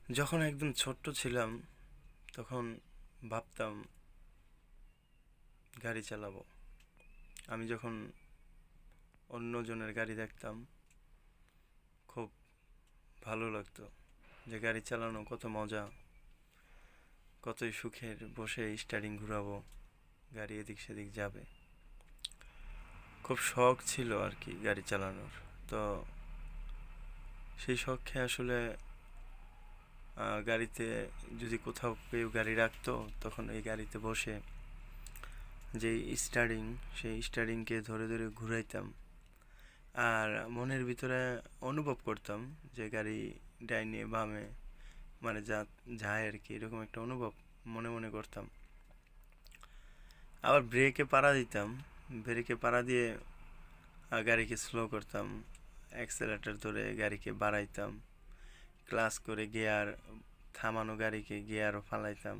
যখন একদম ছোট্ট ছিলাম তখন ভাবতাম গাড়ি চালাবো। আমি যখন অন্যজনের গাড়ি দেখতাম খুব ভালো লাগতো যে গাড়ি চালানো কত মজা, কতই সুখের, বসে স্টারিং ঘুরাবো, গাড়ি এদিক সেদিক যাবে। খুব শখ ছিল আর কি গাড়ি চালানোর। তো সেই শখে আসলে গাড়িতে যদি কোথাও কেউ গাড়ি রাখতো তখন এই গাড়িতে বসে যে স্টারিং, সেই স্টারিংকে ধরে ধরে ঘুরাইতাম। আর মনের ভিতরে অনুভব করতাম যে গাড়ি ডাইনে বামে মানে যা যায় আর কি, এরকম একটা অনুভব মনে মনে করতাম। আবার ব্রেকে পাড়া দিতাম, ব্রেকে পাড়া দিয়ে গাড়িকে স্লো করতাম, অ্যাক্সেলেটার ধরে গাড়িকে বাড়াইতাম, ক্লাস করে গিয়ার থামানো গাড়িকে গিয়ারও ফালাইতাম,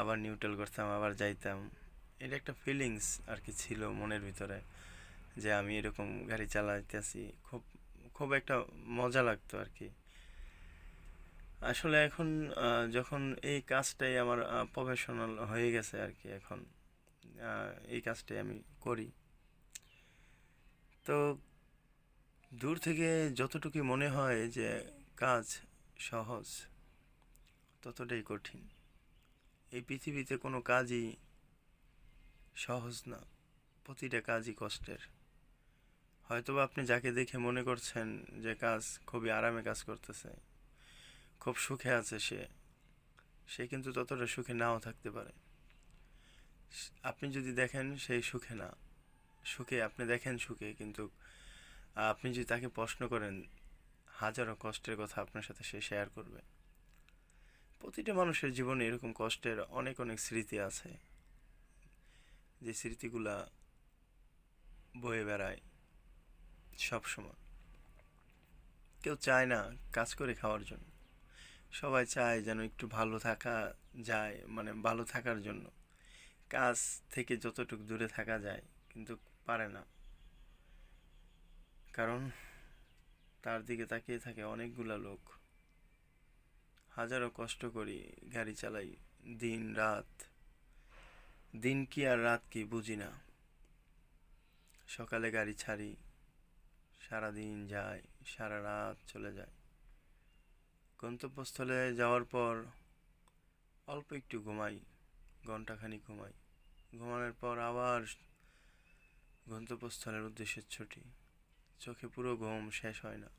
আবার নিউট্রাল করতাম, আবার যাইতাম। এটা একটা ফিলিংস আর কি ছিল মনের ভিতরে যে আমি এরকম গাড়ি চালাইতেছি। খুব খুব একটা মজা লাগতো আর কি। আসলে এখন যখন এই কাজটাই আমার প্রফেশনাল হয়ে গেছে আর কি, এখন এই কাজটাই আমি করি। তো দূর থেকে যতটুকু মনে হয় যে কাজ সহজ, ততটাই কঠিন। এই পৃথিবীতে কোনো কাজই সহজ না, প্রতিটা কাজই কষ্টের। হয়তোবা আপনি যাকে দেখে মনে করছেন যে কাজ খুবই আরামে কাজ করতেছে, খুব সুখে আছে সে, সে কিন্তু ততটা সুখে নাও থাকতে পারে। আপনি যদি দেখেন সেই সুখে না, সুখে আপনি দেখেন সুখে, কিন্তু আপনি যদি তাকে প্রশ্ন করেন হাজারো কষ্টের কথা আপনার সাথে সে শেয়ার করবে। প্রতিটা মানুষের জীবনে এরকম কষ্টের অনেক অনেক স্মৃতি আছে, যে স্মৃতিগুলা বয়ে বেড়ায় সব সময়। কেউ চায় না কাজ করে খাওয়ার জন্য, সবাই চায় যেন একটু ভালো থাকা যায়, মানে ভালো থাকার জন্য কাজ থেকে যতটুকু দূরে থাকা যায়, কিন্তু পারে না। কারণ তার দিকে তাকিয়ে থাকে অনেকগুলা লোক। হাজারো কষ্ট করি, গাড়ি চালাই দিন রাত, দিন কি আর রাত কি বুঝি না। সকালে গাড়ি ছাড়ি, সারা দিন যায়, সারা রাত চলে যায়। গন্তব্যস্থলে যাওয়ার পর অল্প একটু ঘুমাই, ঘন্টাখানিক ঘুমাই, ঘুমানোর পর আবার গন্তব্যস্থলের উদ্দেশ্যে ছুটি। চোখে পুরো ঘুম শেষ হয় না,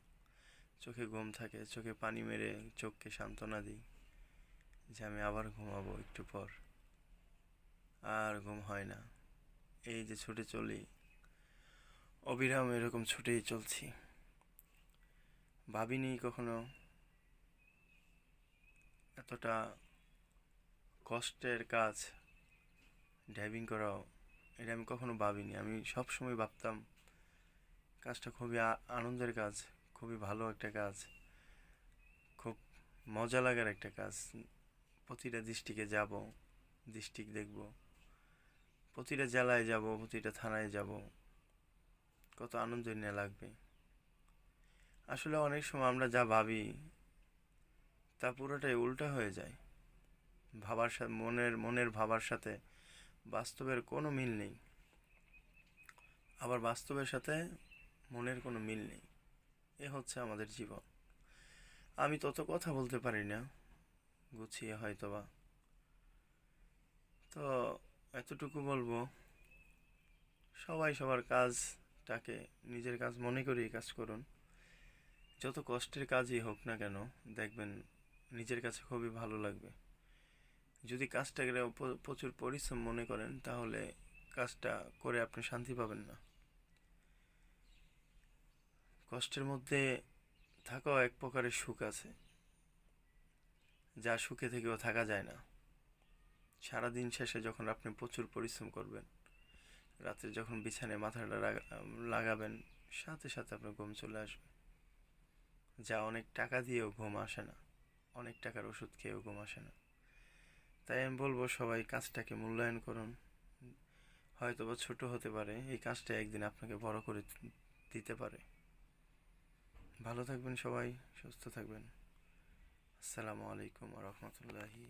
চোখে ঘুম থাকে, চোখে পানি মেরে চোখকে সান্ত্বনা দিই যে আমি আবার ঘুমাবো একটু পর। আর ঘুম হয় না, এই যে ছুটে চলি, অবিরাম এরকম ছুটেই চলছি। ভাবিনি কখনো এতটা কষ্টের কাজ ড্রাইভিং করাও, এটা আমি কখনো ভাবিনি। আমি সব সময় ভাবতাম কাজটা খুবই আনন্দের কাজ, খুবই ভালো একটা কাজ, খুব মজা লাগার একটা কাজ। প্রতিটা ডিস্ট্রিক্টে যাব, ডিস্ট্রিক্ট দেখব, প্রতিটা জেলায় যাব, প্রতিটা থানায় যাব, কত আনন্দ নিয়ে লাগবে। আসলে অনেক সময় আমরা যা ভাবি তা পুরোটাই উল্টা হয়ে যায়। ভাবার সাথে মনের ভাবার সাথে বাস্তবের কোনো মিল নেই, আবার বাস্তবের সাথে মনের কোনো মিল নেই। এ হচ্ছে আমাদের জীবন। আমি তত কথা বলতে পারি না গুছিয়ে হয়তোবা। তো এতটুকু বলবো, সবাই সবার কাজটাকে নিজের কাজ মনে করেই কাজ করুন। যত কষ্টের কাজই হোক না কেন, দেখবেন নিজের কাছে খুবই ভালো লাগবে। যদি কাজটাকে প্রচুর পরিশ্রম মনে করেন, তাহলে কাজটা করে আপনি শান্তি পাবেন না। কষ্টের মধ্যে থাকাও এক প্রকারের সুখ আছে, যা সুখে থেকেও থাকা যায় না। সারাদিন শেষে যখন আপনি প্রচুর পরিশ্রম করবেন, রাতে যখন বিছানায় মাথাটা লাগাবেন, সাথে সাথে আপনার ঘুম চলে আসবে, যা অনেক টাকা দিয়েও ঘুম আসে না, অনেক টাকার ওষুধ খেয়েও ঘুম আসে না। তাই আমি বলবো সবাই কাজটাকে মূল্যায়ন করুন। হয়তোবা ছোট হতে পারে, এই কাজটা একদিন আপনাকে বড় করে দিতে পারে। ভালো থাকবেন সবাই, সুস্থ থাকবেন। আসসালামু আলাইকুম রহমতুল্লাহি